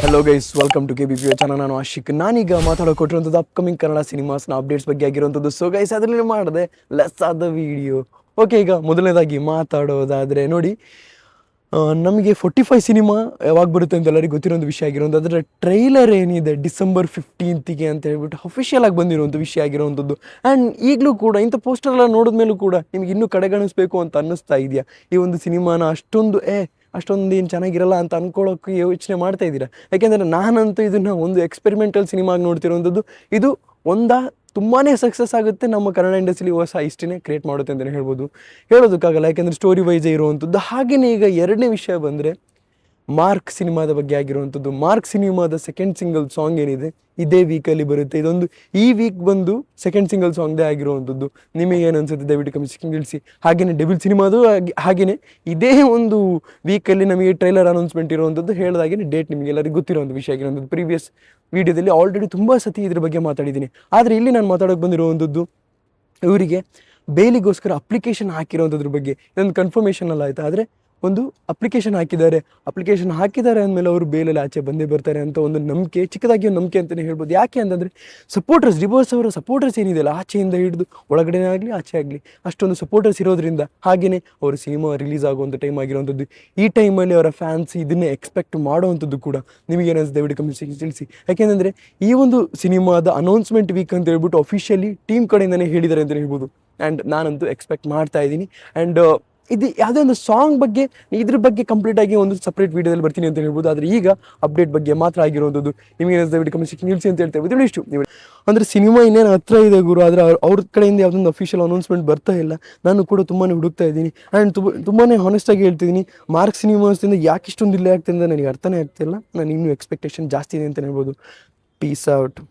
Hello guys, welcome to KBPO channel. ನಾನು ಆಶಿಕ್. ನಾನೀಗ ಮಾತಾಡೋಕೊಟ್ಟಿರುವಂಥದ್ದು ಅಪ್ಕಮಿಂಗ್ ಕನ್ನಡ ಸಿನಿಮಾಸ್ನ ಅಪ್ಡೇಟ್ಸ್ ಬಗ್ಗೆ ಆಗಿರುವಂಥದ್ದು. ಸೊ ಗೈಸ್, ಅದರಲ್ಲಿ ಮಾಡಿದೆ ಲೆಸ್ ಆದ ವಿಡಿಯೋ. ಓಕೆ, ಈಗ ಮೊದಲನೇದಾಗಿ ಮಾತಾಡೋದಾದರೆ ನೋಡಿ, ನಮಗೆ 45 ಸಿನಿಮಾ ಯಾವಾಗ ಬರುತ್ತೆ ಅಂತ ಎಲ್ಲರಿಗೂ ಗೊತ್ತಿರೋಂಥ ವಿಷಯ ಆಗಿರೋದು. ಅದರ ಟ್ರೈಲರ್ ಏನಿದೆ ಡಿಸೆಂಬರ್ 15ಗೆ ಅಂತ ಹೇಳ್ಬಿಟ್ಟು ಅಫಿಷಿಯಲ್ ಆಗಿ ಬಂದಿರುವಂಥ ವಿಷಯ ಆಗಿರುವಂಥದ್ದು. ಆ್ಯಂಡ್ ಈಗಲೂ ಕೂಡ ಇಂಥ ಪೋಸ್ಟರ್ ಎಲ್ಲ ನೋಡಿದ ಮೇಲೂ ಕೂಡ ನಿಮ್ಗೆ ಇನ್ನೂ ಕಡೆಗಣಿಸ್ಬೇಕು ಅಂತ ಅನ್ನಿಸ್ತಾ ಇದೆಯಾ? ಈ ಒಂದು ಸಿನಿಮಾನ ಅಷ್ಟೊಂದು ಏನು ಚೆನ್ನಾಗಿರಲ್ಲ ಅಂತ ಅಂದ್ಕೊಳ್ಳೋಕೆ ಯೋಚನೆ ಮಾಡ್ತಾ ಇದ್ದೀರಾ? ಯಾಕೆಂದರೆ ನಾನಂತೂ ಇದನ್ನು ಒಂದು ಎಕ್ಸ್ಪೆರಿಮೆಂಟಲ್ ಸಿನಿಮಾಗಿ ನೋಡ್ತಿರೋವಂಥದ್ದು. ಇದು ತುಂಬಾ ಸಕ್ಸಸ್ ಆಗುತ್ತೆ, ನಮ್ಮ ಕನ್ನಡ ಇಂಡಸ್ಟ್ರಿಲಿ ಹೊಸ ಹಿಸ್ಟ್ರಿನೇ ಕ್ರಿಯೇಟ್ ಮಾಡುತ್ತೆ ಅಂತಲೇ ಹೇಳ್ಬೋದು. ಹೇಳೋದಕ್ಕಾಗಲ್ಲ, ಯಾಕೆಂದರೆ ಸ್ಟೋರಿ ವೈಸೇ ಇರುವಂಥದ್ದು. ಹಾಗೆಯೇ ಈಗ ಎರಡನೇ ವಿಷಯ ಬಂದರೆ ಮಾರ್ಕ್ ಸಿನಿಮಾದ ಬಗ್ಗೆ ಆಗಿರುವಂಥದ್ದು. ಮಾರ್ಕ್ ಸಿನಿಮಾದ ಸೆಕೆಂಡ್ ಸಿಂಗಲ್ ಸಾಂಗ್ ಏನಿದೆ ಇದೇ ವೀಕಲ್ಲಿ ಬರುತ್ತೆ. ಈ ವೀಕ್ ಬಂದು ಸೆಕೆಂಡ್ ಸಿಂಗಲ್ ಸಾಂಗ್ದೇ ಆಗಿರುವಂಥದ್ದು. ನಿಮಗೇನು ಅನ್ಸುತ್ತೆ ದಯವಿಟ್ಟು ಕಮೆಂಟ್ ತಿಳಿಸಿ. ಹಾಗೆಯೇ ಡೆವಿಲ್ ಸಿನಿಮಾದು ಹಾಗೆಯೇ ಇದೇ ಒಂದು ವೀಕಲ್ಲಿ ನಮಗೆ ಟ್ರೈಲರ್ ಅನೌನ್ಸ್ಮೆಂಟ್ ಇರುವಂಥದ್ದು. ಹೇಳಿದಾಗೆ ಡೇಟ್ ನಿಮಗೆಲ್ಲರಿಗೂ ಗೊತ್ತಿರುವಂಥ ವಿಷಯ ಆಗಿರುವಂಥದ್ದು. ಪ್ರೀವಿಯಸ್ ವೀಡಿಯೋದಲ್ಲಿ ಆಲ್ರೆಡಿ ತುಂಬ ಸತಿ ಇದ್ರ ಬಗ್ಗೆ ಮಾತಾಡಿದ್ದೀನಿ. ಆದರೆ ಇಲ್ಲಿ ನಾನು ಮಾತಾಡೋಕೆ ಬಂದಿರುವಂಥದ್ದು ಇವರಿಗೆ ಬೇಲಿಗೋಸ್ಕರ ಅಪ್ಲಿಕೇಶನ್ ಹಾಕಿರೋವಂಥದ್ರ ಬಗ್ಗೆ. ಇದೊಂದು ಕನ್ಫರ್ಮೇಷನ್ ಅಲ್ಲ ಆಯಿತಾ, ಆದರೆ ಒಂದು ಅಪ್ಲಿಕೇಶನ್ ಹಾಕಿದ್ದಾರೆ ಅಂದಮೇಲೆ ಅವರು ಬೇಲಲ್ಲಿ ಆಚೆ ಬಂದೇ ಬರ್ತಾರೆ ಅಂತ ಒಂದು ನಂಬಿಕೆ, ಚಿಕ್ಕದಾಗಿ ಒಂದು ನಂಬಿಕೆ ಅಂತಲೇ ಹೇಳ್ಬೋದು. ಯಾಕೆ ಅಂತಂದರೆ ಸಪೋರ್ಟರ್ಸ್, ರಿವರ್ಸ್ ಅವರ ಸಪೋರ್ಟರ್ಸ್ ಏನಿದೆಯಲ್ಲ, ಆಚೆಯಿಂದ ಹಿಡಿದು ಒಳಗಡೆನೇ ಆಗಲಿ ಆಚೆ ಆಗಲಿ ಅಷ್ಟೊಂದು ಸಪೋರ್ಟರ್ಸ್ ಇರೋದ್ರಿಂದ, ಹಾಗೆಯೇ ಅವರು ಸಿನಿಮಾ ರಿಲೀಸ್ ಆಗುವಂಥ ಟೈಮ್ ಆಗಿರುವಂಥದ್ದು. ಈ ಟೈಮಲ್ಲಿ ಅವರ ಫ್ಯಾನ್ಸ್ ಇದನ್ನೇ ಎಕ್ಸ್ಪೆಕ್ಟ್ ಮಾಡೋವಂಥದ್ದು ಕೂಡ. ನಿಮಗೇನಿಸುತ್ತೆ ದಯವಿಟ್ಟು ಕಮೆಂಟ್ ತಿಳಿಸಿ. ಯಾಕೆಂದರೆ ಈ ಒಂದು ಸಿನಿಮಾದ ಅನೌನ್ಸ್ಮೆಂಟ್ ವೀಕ್ ಅಂತ ಹೇಳ್ಬಿಟ್ಟು ಅಫಿಷಿಯಲಿ ಟೀಮ್ ಕಡೆಯಿಂದನೇ ಹೇಳಿದ್ದಾರೆ ಅಂತಲೇ ಹೇಳ್ಬೋದು. ಆ್ಯಂಡ್ ನಾನಂತೂ ಎಕ್ಸ್ಪೆಕ್ಟ್ ಮಾಡ್ತಾ ಇದ್ದೀನಿ. ಆ್ಯಂಡ್ ಇದು ಯಾವುದೇ ಒಂದು ಸಾಂಗ್ ಬಗ್ಗೆ, ಇದ್ರ ಬಗ್ಗೆ ಕಂಪ್ಲೀಟಾಗಿ ಒಂದು ಸಪ್ರೇಟ್ ವೀಡಿಯೋದಲ್ಲಿ ಬರ್ತೀನಿ ಅಂತ ಹೇಳ್ಬೋದು. ಆದರೆ ಈಗ ಅಪ್ಡೇಟ್ ಬಗ್ಗೆ ಮಾತ್ರ ಆಗಿರೋದು. ನಿಮಗೆ ದಯವಿಟ್ಟು ಕಮೆಂಟ್ ನಿಲ್ಲಿಸಿ ಅಂತ ಹೇಳ್ತಾ ಇರ್ಬೋದು. ಇಷ್ಟು ನೀವು ಅಂದರೆ ಸಿನಿಮಾ ಇನ್ನೇನು ಹತ್ರ ಇದೆ ಗುರು, ಆದರೆ ಅವ್ರ ಕಡೆಯಿಂದ ಯಾವುದೊಂದು ಅಫಿಷಿಯಲ್ ಅನೌನ್ಸ್ಮೆಂಟ್ ಬರ್ತಾ ಇಲ್ಲ. ನಾನು ಕೂಡ ತುಂಬಾ ಹುಡುಕ್ತಾ ಇದ್ದೀನಿ. ಆ್ಯಂಡ್ ತುಂಬಾ ಹಾನೆಸ್ಟಾಗಿ ಹೇಳ್ತಿದ್ದೀನಿ, ಮಾರ್ಕ್ ಸಿನಿಮಾಸ್ದಿಂದ ಯಾಕೆ ಇಷ್ಟೊಂದು ಡಿಲೇ ಆಗ್ತಿದೆ ನನಗೆ ಅರ್ಥನೇ ಆಗ್ತಿಲ್ಲ. ನಾನು ಇನ್ನೂ ಎಕ್ಸ್ಪೆಕ್ಟೇಷನ್ ಜಾಸ್ತಿ ಇದೆ ಅಂತ ಹೇಳ್ಬೋದು. Piece out.